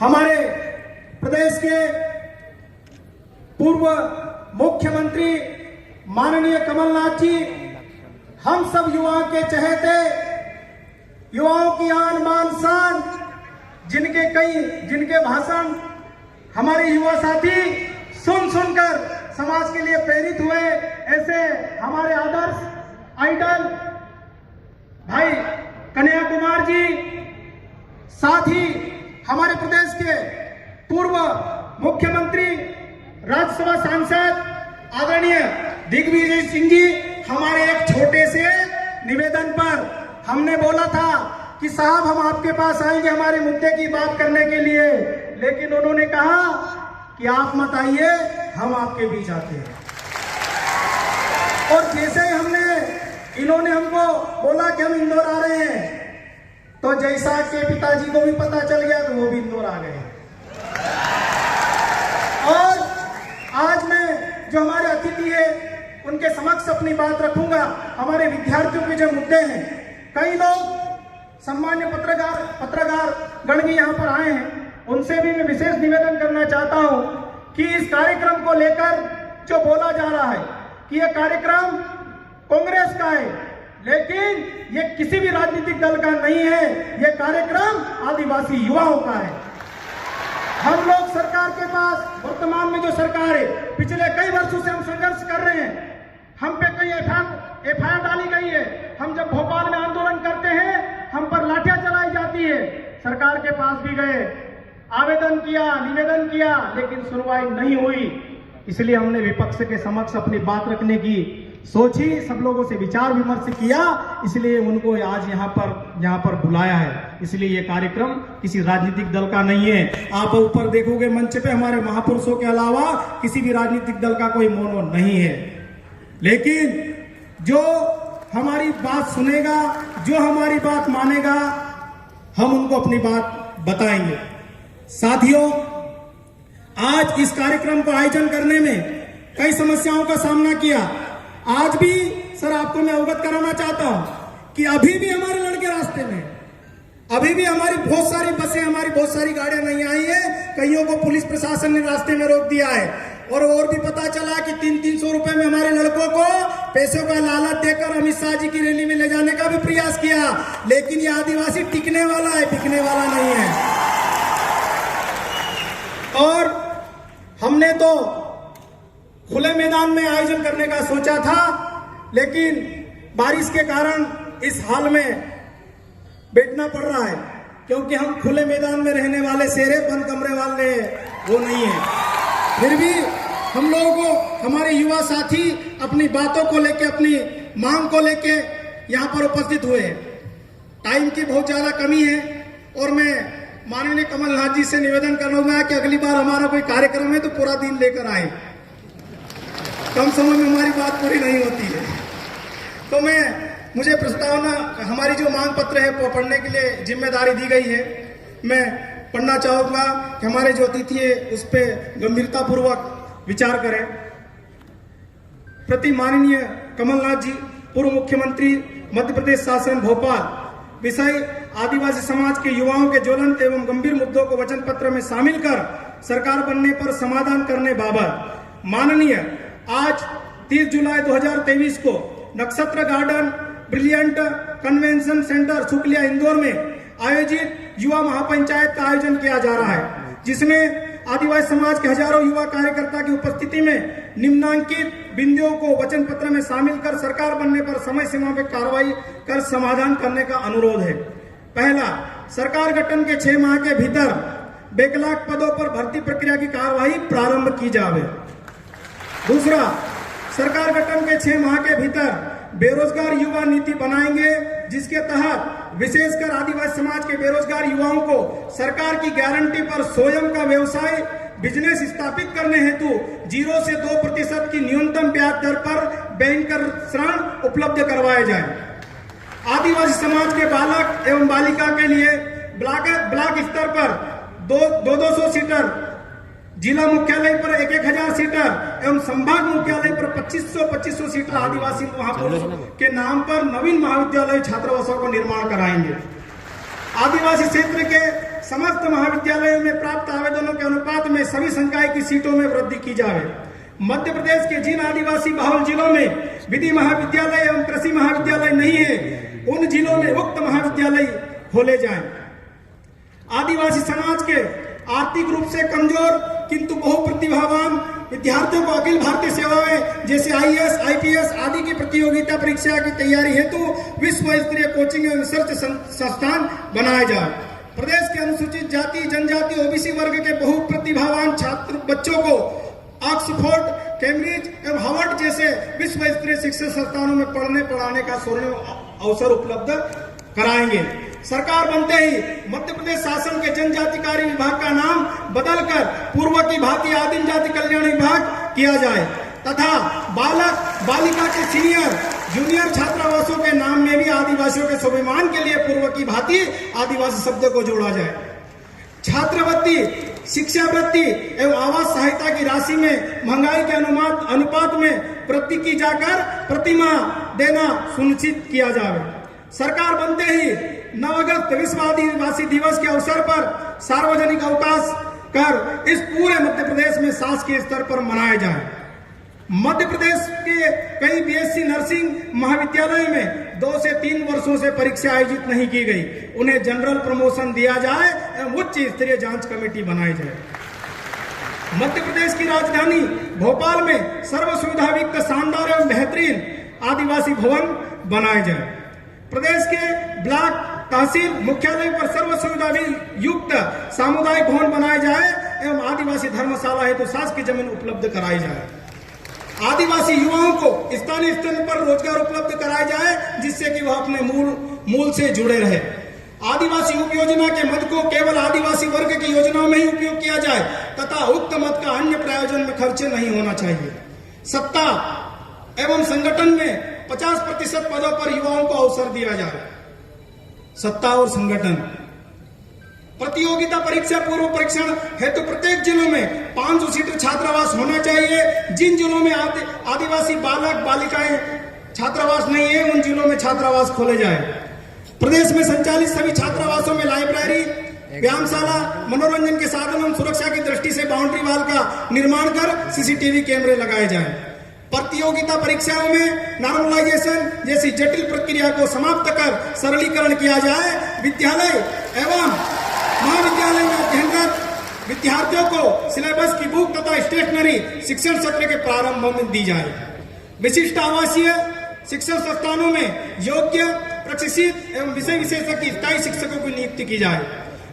हमारे प्रदेश के पूर्व मुख्यमंत्री माननीय कमलनाथ जी हम सब युवाओं के चहेते, युवाओं की आन बान शान, जिनके भाषण हमारे युवा साथी सुन सुनकर समाज के लिए प्रेरित हुए, ऐसे हमारे आदर्श आइडल भाई कन्हैया कुमार जी, साथ ही हमारे प्रदेश के पूर्व मुख्यमंत्री राज्यसभा सांसद आदरणीय दिग्विजय सिंह जी, हमारे एक छोटे से निवेदन पर हमने बोला था कि साहब हम आपके पास आएंगे हमारे मुद्दे की बात करने के लिए, लेकिन उन्होंने कहा कि आप मत आइए, हम आपके बीच आते हैं। और जैसे ही इन्होंने हमको बोला कि हम इंदौर आ रहे हैं, तो जैसा के पिताजी को भी पता चल गया तो वो भी इंदौर आ गए। और आज मैं जो हमारे अतिथि है उनके समक्ष अपनी बात रखूंगा। हमारे विद्यार्थियों के जो मुद्दे हैं, कई लोग सम्मान्य पत्रकार गण भी यहाँ पर आए हैं, उनसे भी मैं विशेष निवेदन करना चाहता हूं कि इस कार्यक्रम को लेकर जो बोला जा रहा है कि यह कार्यक्रम कांग्रेस का है, लेकिन ये किसी भी राजनीतिक दल का नहीं है, यह कार्यक्रम आदिवासी युवाओं का है। हम लोग सरकार के पास, वर्तमान में जो सरकार है, पिछले कई वर्षों से हम संघर्ष कर रहे हैं, हम पे कई एफआईआर डाली गई है। हम जब भोपाल में आंदोलन करते हैं, हम पर लाठियां चलाई जाती है। सरकार के पास भी गए, आवेदन किया, निवेदन किया, लेकिन सुनवाई नहीं हुई। इसलिए हमने विपक्ष के समक्ष अपनी बात रखने की सोची, सब लोगों से विचार विमर्श किया, इसलिए उनको आज यहाँ पर बुलाया है। इसलिए ये कार्यक्रम किसी राजनीतिक दल का नहीं है। आप ऊपर देखोगे मंच पे हमारे महापुरुषों के अलावा किसी भी राजनीतिक दल का कोई मोनो नहीं है। लेकिन जो हमारी बात सुनेगा, जो हमारी बात मानेगा, हम उनको अपनी बात बताएंगे। साथियों, आज इस कार्यक्रम को आयोजन करने में कई समस्याओं का सामना किया। आज भी सर आपको मैं अवगत कराना चाहता हूं कि अभी भी हमारे लड़के रास्ते में, अभी भी हमारी बहुत सारी बसें, हमारी बहुत सारी गाड़ियां नहीं आई है। कईयों को पुलिस प्रशासन ने रास्ते में रोक दिया है। और भी पता चला कि 300 रुपए में हमारे लड़कों को पैसों का लालच देकर अमित शाह जी की रैली में ले जाने का भी प्रयास किया। लेकिन ये आदिवासी टिकने वाला है, बिकने वाला नहीं है। और हमने तो खुले मैदान में आयोजन करने का सोचा था, लेकिन बारिश के कारण इस हाल में बैठना पड़ रहा है, क्योंकि हम खुले मैदान में रहने वाले शेरे, बंद कमरे वाले वो नहीं है। फिर भी हम लोगों को हमारे युवा साथी अपनी बातों को लेके, अपनी मांग को लेके यहाँ पर उपस्थित हुए हैं। टाइम की बहुत ज्यादा कमी है और मैं माननीय कमलनाथ जी से निवेदन करूंगा कि अगली बार हमारा कोई कार्यक्रम है तो पूरा दिन लेकर आए। कम समय में हमारी बात पूरी नहीं होती है। तो मुझे प्रस्तावना, हमारी जो मांग पत्र है वो पढ़ने के लिए जिम्मेदारी दी गई है। मैं पढ़ना चाहूंगा कि हमारे जो अतिथि है उस पर गंभीरता पूर्वक विचार करें। प्रति माननीय कमलनाथ जी, पूर्व मुख्यमंत्री मध्य प्रदेश शासन भोपाल, विषय आदिवासी समाज के युवाओं के ज्वलंत एवं गंभीर मुद्दों को वचन पत्र में शामिल कर सरकार बनने पर समाधान करने बाबत माननीय आज 30 जुलाई 2023 को Nakshatra garden brilliant convention centre Shukliya Indore में आयोजित युवा महापंचायत का आयोजन किया जा रहा है, जिसमें आदिवासी समाज के हजारों युवा कार्यकर्ता की उपस्थिति में निम्नांकित बिंदुओं को वचन पत्र में शामिल कर सरकार बनने पर समय सीमा में कार्रवाई कर समाधान करने का अनुरोध है। पहला, सरकार गठन के 6 माह के भीतर बैकलॉग पदों पर भर्ती प्रक्रिया की कार्रवाई प्रारंभ की जावे। दूसरा, सरकार गठन के 6 माह के भीतर बेरोजगार युवा नीति बनाएंगे, जिसके तहत विशेषकर आदिवासी समाज के बेरोजगार युवाओं को सरकार की गारंटी पर स्वयं का व्यवसाय बिजनेस स्थापित करने हेतु 0 से 2% की न्यूनतम ब्याज दर पर बैंक ऋण उपलब्ध करवाए जाए। आदिवासी समाज के बालक एवं बालिका के लिए ब्लॉक स्तर पर 200 सीटर, जिला मुख्यालय पर 1000 सीटर एवं संभाग मुख्यालय पर 2500 सीटर आदिवासी महापुरुष के नाम पर नवीन महाविद्यालय छात्रावासों का निर्माण कराएंगे। आदिवासी क्षेत्र के समस्त महाविद्यालयों में प्राप्त आवेदनों के अनुपात में सभी संकाय की सीटों में वृद्धि की जाए। मध्य प्रदेश के जिन आदिवासी बहुल जिलों में विधि महाविद्यालय एवं कृषि महाविद्यालय नहीं है, उन जिलों में उक्त महाविद्यालय खोले जाएं। आदिवासी समाज के आर्थिक रूप से कमजोर किंतु बहुप्रतिभावान विद्यार्थियों को अखिल भारतीय सेवाएं जैसे आईएएस, आईपीएस आदि की प्रतियोगिता परीक्षा की तैयारी हेतु विश्व स्तरीय कोचिंग एवं रिसर्च संस्थान बनाया जाए। प्रदेश के अनुसूचित जाति, जनजाति, ओबीसी वर्ग के बहुप्रतिभावान छात्र बच्चों को ऑक्सफोर्ड, कैम्ब्रिज एवं हार्वर्ड जैसे विश्व स्तरीय शिक्षा संस्थानों में पढ़ने पढ़ाने का स्वर्ण अवसर उपलब्ध कराएंगे। सरकार बनते ही मध्य प्रदेश शासन के जनजाति कार्य विभाग का नाम बदलकर पूर्व की भांति आदिम जाति कल्याण विभाग किया जाए तथा बालक बालिका के सीनियर जूनियर छात्रावासों के नाम में भी आदिवासियों के स्वाभिमान के लिए पूर्व की भांति आदिवासी शब्द को जोड़ा जाए। छात्रवृत्ति, शिक्षावृत्ति एवं आवास सहायता की राशि में महंगाई के अनुपात में वृद्धि की जाकर प्रतिमाह देना सुनिश्चित किया जाए। सरकार बनते ही 9 अगस्त विश्व आदिवासी दिवस के अवसर पर सार्वजनिक अवकाश कर इस पूरे मध्य प्रदेश में शासकीय स्तर पर मनाया जाए। मध्य प्रदेश के कई बीएससी नर्सिंग महाविद्यालय में 2 से 3 वर्षों से परीक्षा आयोजित नहीं की गई, उन्हें जनरल प्रमोशन दिया जाए एवं उच्च स्तरीय जांच कमेटी बनाई जाए। मध्य प्रदेश की राजधानी भोपाल में सर्व सुविधा युक्त शानदार एवं बेहतरीन आदिवासी भवन बनाए जाए। प्रदेश के ब्लॉक, तहसील मुख्यालय पर सर्व सुविधा युक्त सामुदायिक भवन बनाए जाए एवं आदिवासी धर्मशाला हेतु शासकीय जमीन उपलब्ध कराई जाए। आदिवासी युवाओं को स्थानीय स्तर पर रोजगार उपलब्ध कराया जाए जिससे कि वह अपने मूल से जुड़े रहे। आदिवासी उप योजना के मद को केवल आदिवासी वर्ग की योजनाओं में ही उपयोग किया जाए तथा उक्त मद का अन्य प्रयोजन में खर्च नहीं होना चाहिए। सत्ता एवं संगठन में 50% पदों पर युवाओं को अवसर दिया जाए। सत्ता और संगठन प्रतियोगिता परीक्षा पूर्व परीक्षण हेतु प्रत्येक जिलों में 500 सीट छात्रावास होना चाहिए। जिन जिलों में आदिवासी बालक बालिकाएं छात्रावास नहीं है, उन जिलों में छात्रावास खोले जाए। प्रदेश में संचालित सभी छात्रावासों में लाइब्रेरी, व्यायामशाला, मनोरंजन के साधन एवं सुरक्षा की दृष्टि से बाउंड्री वॉल का निर्माण कर सीसीटीवी कैमरे लगाए जाए। प्रतियोगिता परीक्षाओं में नॉर्मलाइजेशन जैसी जटिल प्रक्रिया को समाप्त कर सरलीकरण किया जाए। विद्यालय एवं महाविद्यालय में अध्ययनरत विद्यार्थियों को सिलेबस की बुक तथा स्टेशनरी शिक्षण सत्र के प्रारंभ में दी जाए। विशिष्ट आवासीय शिक्षण संस्थानों में योग्य, प्रशिक्षित एवं विषय विशेषज्ञ स्थायी शिक्षकों की नियुक्ति की जाए।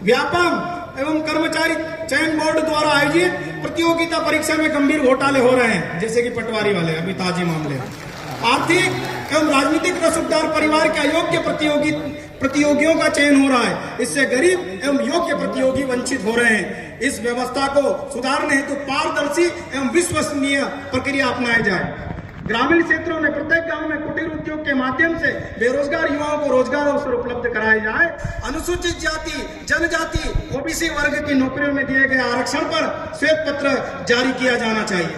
व्यापम एवं कर्मचारी चयन बोर्ड द्वारा आयोजित प्रतियोगिता परीक्षा में गंभीर घोटाले हो रहे हैं, जैसे कि पटवारी वाले अभी ताजे मामले। आर्थिक एवं राजनीतिक रसूखदार परिवार के अयोग्य प्रतियोगियों का चयन हो रहा है, इससे गरीब एवं योग्य प्रतियोगी वंचित हो रहे हैं। इस व्यवस्था को सुधारने हेतु पारदर्शी एवं विश्वसनीय प्रक्रिया अपनाई जाए। ग्रामीण क्षेत्रों में प्रत्येक गांव में कुटीर उद्योग के माध्यम से बेरोजगार युवाओं को रोजगार अवसर उपलब्ध कराए जाए। अनुसूचित जाति, जनजाति, ओबीसी वर्ग की नौकरियों में दिए गए आरक्षण पर श्वेत पत्र जारी किया जाना चाहिए।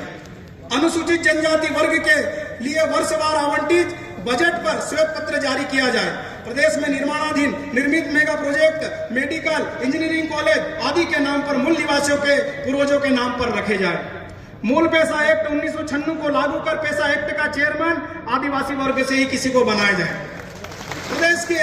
अनुसूचित जनजाति वर्ग के लिए वर्षवार आवंटित बजट पर श्वेत पत्र जारी किया जाए। प्रदेश में निर्माणाधीन निर्मित mega project, medical, engineering college आदि के नाम पर मूल निवासियों के पूर्वजों के नाम पर रखे जाए। मूल पैसा एक्ट 1996 को लागू कर पैसा एक्ट का चेयरमैन आदिवासी वर्ग से ही किसी को बनाया जाए। प्रदेश के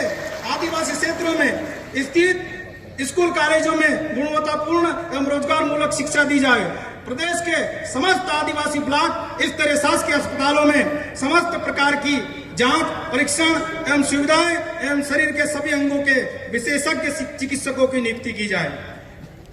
आदिवासी क्षेत्रों में स्थित स्कूल कॉलेजों में गुणवत्तापूर्ण एवं रोजगार मूलक शिक्षा दी जाए। प्रदेश के समस्त आदिवासी ब्लॉक स्तरीय शासकीय अस्पतालों में समस्त प्रकार की जांच, परीक्षण एवं सुविधाएं एवं शरीर के सभी अंगों के विशेषज्ञ चिकित्सकों की नियुक्ति की जाए।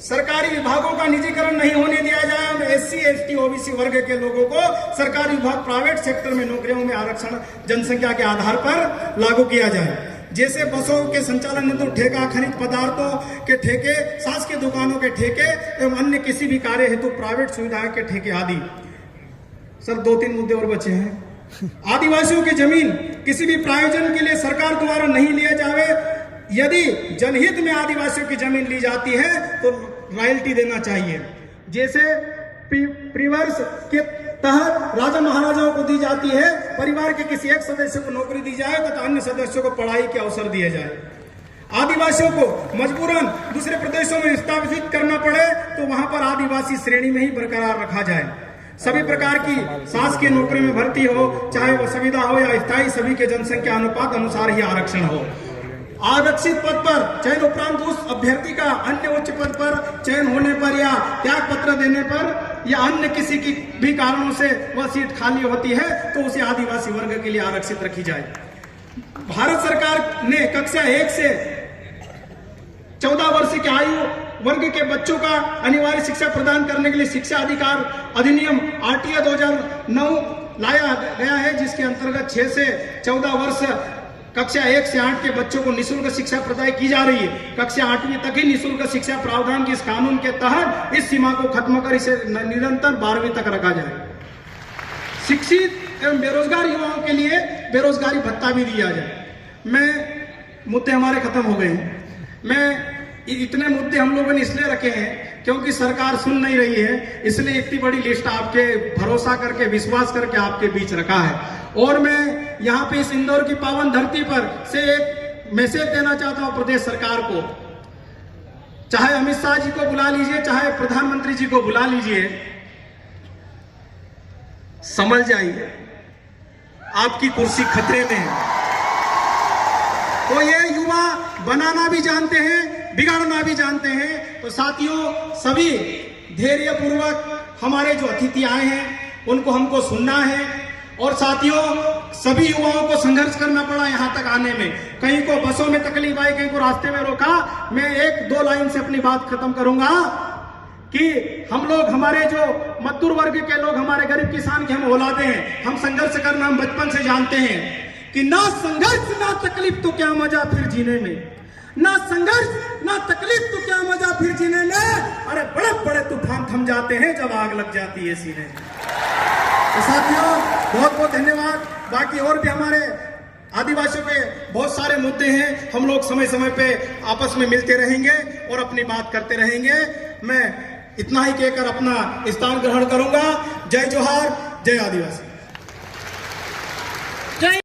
सरकारी विभागों का निजीकरण नहीं होने दिया जाए। एससी, एसटी, ओबीसी वर्ग के लोगों को सरकारी विभाग प्राइवेट सेक्टर में नौकरियों में आरक्षण जनसंख्या के आधार पर लागू किया जाए। जैसे बसों के संचालन हेतु ठेका, खनिज पदार्थों के ठेके, शासकीय दुकानों के ठेके एवं अन्य किसी भी कार्य हेतु प्राइवेट सुविधाओं के ठेके आदि। सर 2-3 मुद्दे और बचे हैं। आदिवासियों की जमीन किसी भी प्रायोजन के लिए सरकार द्वारा नहीं लिया जावे। यदि जनहित में आदिवासियों की जमीन ली जाती है तो रॉयल्टी देना चाहिए। जैसे प्रीवर्स के तहत राजा महाराजाओं को दी जाती है, परिवार के किसी एक सदस्य को नौकरी दी जाए तथा अन्य सदस्यों को पढ़ाई के अवसर दिए जाए। आदिवासियों को मजबूरन दूसरे प्रदेशों में स्थापित करना पड़े तो वहां पर आदिवासी श्रेणी में ही बरकरार रखा जाए। सभी प्रकार की शासकीय नौकरी में भर्ती हो, चाहे वो संविदा हो या स्थायी, सभी के जनसंख्या अनुपात अनुसार ही आरक्षण हो। आरक्षित पद पर चयन उपरांत उस अभ्यर्थी का अन्य उच्च पद पर चयन होने पर या त्याग पत्र देने पर या अन्य किसी की भी कारणों से वह सीट खाली होती है तो उसे आदिवासी वर्ग के लिए आरक्षित रखी जाए। भारत सरकार ने कक्षा 1 से 14 वर्ष की आयु वर्ग के बच्चों का अनिवार्य शिक्षा प्रदान करने के लिए शिक्षा अधिकार अधिनियम RTA 2009 लाया गया है, जिसके अंतर्गत 6 से 14 वर्ष कक्षा 1 से 8 के बच्चों को निःशुल्क शिक्षा प्रदान की जा रही है। कक्षा 8वीं तक ही निःशुल्क शिक्षा प्रावधान के इस कानून के तहत इस सीमा को खत्म कर इसे निरंतर 12वीं तक रखा जाए। शिक्षित एवं बेरोजगार युवाओं के लिए बेरोजगारी भत्ता भी दिया जाए। मुद्दे हमारे खत्म हो गए हैं। इतने मुद्दे हम लोगों ने इसलिए रखे हैं क्योंकि सरकार सुन नहीं रही है, इसलिए इतनी बड़ी लिस्ट आपके भरोसा करके, विश्वास करके आपके बीच रखा है। और मैं यहाँ पे इस इंदौर की पावन धरती पर से एक मैसेज देना चाहता हूँ प्रदेश सरकार को। चाहे अमित शाह जी को बुला लीजिए, चाहे प्रधानमंत्री जी को बुला लीजिए, समझ जाइए आपकी कुर्सी खतरे में है। तो ये युवा बनाना भी जानते हैं, बिगाड़ना भी जानते हैं। तो साथियों, सभी धैर्य पूर्वक हमारे जो अतिथि आए हैं उनको हमको सुनना है। और साथियों, सभी युवाओं को संघर्ष करना पड़ा यहाँ तक आने में। कहीं को बसों में तकलीफ आई, कहीं को रास्ते में रोका। मैं 1-2 लाइन से अपनी बात खत्म करूंगा कि हम लोग, हमारे जो मजदूर वर्ग के लोग, हमारे गरीब किसान के हम औलादे हैं, हम संघर्ष करना हम बचपन से जानते हैं कि ना संघर्ष ना तकलीफ तो क्या मजा फिर जीने में, ना संघर्ष ना तकलीफ तो क्या मजा फिर जीने में। अरे बड़े बड़े तूफान थम जाते हैं जब आग लग जाती है सीने में। तो साथियों, बहुत बहुत धन्यवाद। बाकी और भी हमारे आदिवासियों के बहुत सारे मुद्दे हैं, हम लोग समय समय पे आपस में मिलते रहेंगे और अपनी बात करते रहेंगे। मैं इतना ही कहकर अपना स्थान ग्रहण करूंगा। जय जोहार, जय आदिवासी।